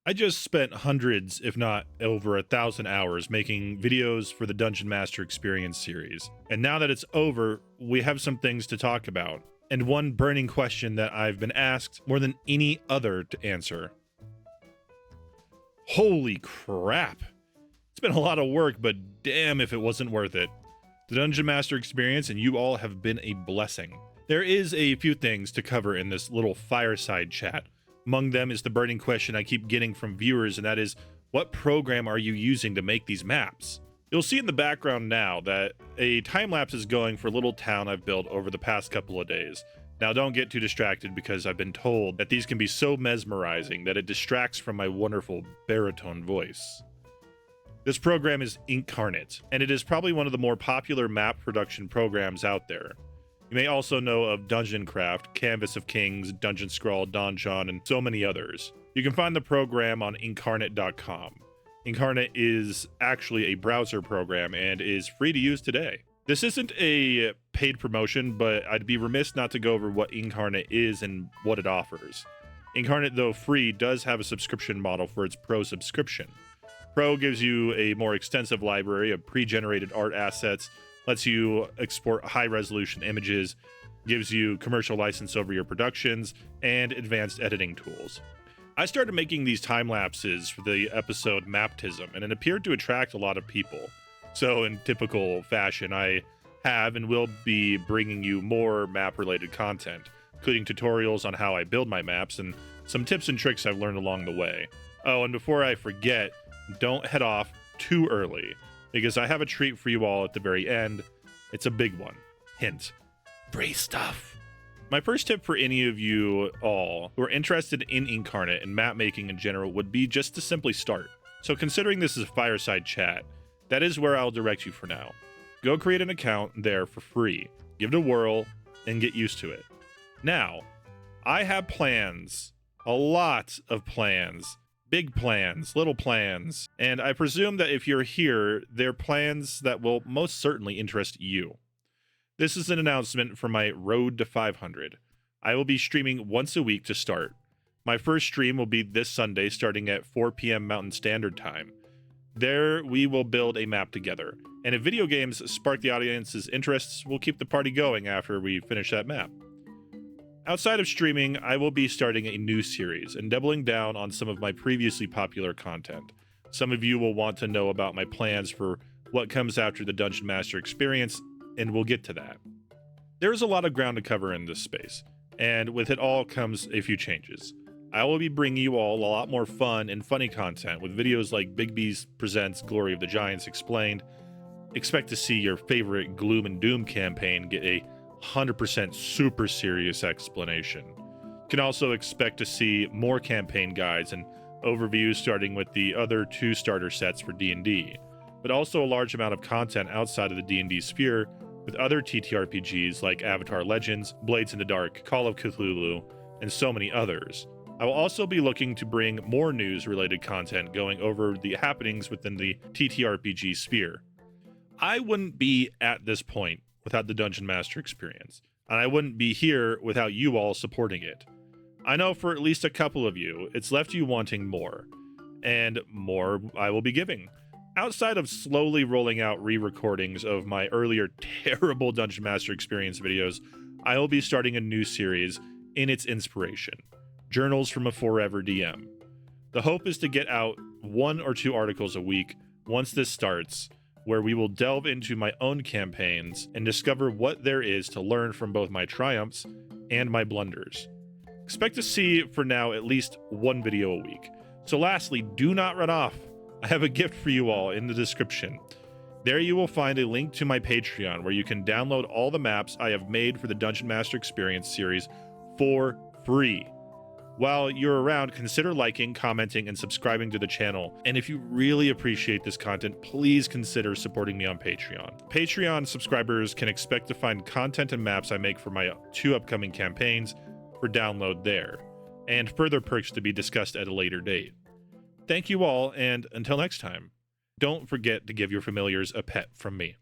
I just spent hundreds, if not over 1,000 hours making videos for the Dungeon Master Experience series. And now that it's over, we have some things to talk about. And one burning question that I've been asked more than any other to answer. Holy crap. It's been a lot of work, but damn if it wasn't worth it. The Dungeon Master Experience and you all have been a blessing. There is a few things to cover in this little fireside chat. Among them is the burning question I keep getting from viewers, and that is, what program are you using to make these maps? You'll see in the background now that a time-lapse is going for a little town I've built over the past couple of days. Now don't get too distracted because I've been told that these can be so mesmerizing that it distracts from my wonderful baritone voice. This program is Incarnate, and it is probably one of the more popular map production programs out there. You may also know of Dungeon Craft, Canvas of Kings, Dungeon Scrawl, Donjon, and so many others. You can find the program on incarnate.com. Incarnate is actually a browser program and is free to use today. This isn't a paid promotion, but I'd be remiss not to go over what Incarnate is and what it offers. Incarnate, though free, does have a subscription model for its Pro subscription. Pro gives you a more extensive library of pre-generated art assets, lets you export high-resolution images, gives you commercial license over your productions, and advanced editing tools. I started making these time-lapses for the episode Maptism, and it appeared to attract a lot of people. So in typical fashion, I have and will be bringing you more map-related content, including tutorials on how I build my maps and some tips and tricks I've learned along the way. Oh, and before I forget, don't head off too early, because I have a treat for you all at the very end. It's a big one. Hint: free stuff. My first tip for any of you all who are interested in Incarnate and map making in general would be just to simply start. So considering this is a fireside chat, that is where I'll direct you for now. Go create an account there for free, give it a whirl, and get used to it. Now, I have plans, a lot of plans, big plans, little plans, and I presume that if you're here, they're plans that will most certainly interest you. This is an announcement for my Road to 500. I will be streaming once a week to start. My first stream will be this Sunday starting at 4 p.m. Mountain Standard Time. There, we will build a map together, and if video games spark the audience's interests, we'll keep the party going after we finish that map. Outside of streaming, I will be starting a new series and doubling down on some of my previously popular content. Some of you will want to know about my plans for what comes after the Dungeon Master Experience, and we'll get to that. There's a lot of ground to cover in this space, and with it all comes a few changes. I will be bringing you all a lot more fun and funny content with videos like Big B's Presents Glory of the Giants Explained. Expect to see your favorite Gloom and Doom campaign get a 100% super serious explanation. You can also expect to see more campaign guides and overviews starting with the other 2 starter sets for D&D, but also a large amount of content outside of the D&D sphere with other TTRPGs like Avatar Legends, Blades in the Dark, Call of Cthulhu, and so many others. I will also be looking to bring more news-related content going over the happenings within the TTRPG sphere. I wouldn't be at this point without the Dungeon Master Experience, and I wouldn't be here without you all supporting it. I know for at least a couple of you, it's left you wanting more, and more I will be giving. Outside of slowly rolling out re-recordings of my earlier terrible Dungeon Master Experience videos, I will be starting a new series in its inspiration, Journals from a Forever DM. The hope is to get out 1 or 2 articles a week once this starts, where we will delve into my own campaigns and discover what there is to learn from both my triumphs and my blunders. Expect to see, for now, at least 1 video a week. So lastly, do not run off. I have a gift for you all in the description. There you will find a link to my Patreon where you can download all the maps I have made for the Dungeon Master Experience series for free. While you're around, consider liking, commenting, and subscribing to the channel. And if you really appreciate this content, please consider supporting me on Patreon. Patreon subscribers can expect to find content and maps I make for my 2 upcoming campaigns for download there, and further perks to be discussed at a later date. Thank you all, and until next time, don't forget to give your familiars a pet from me.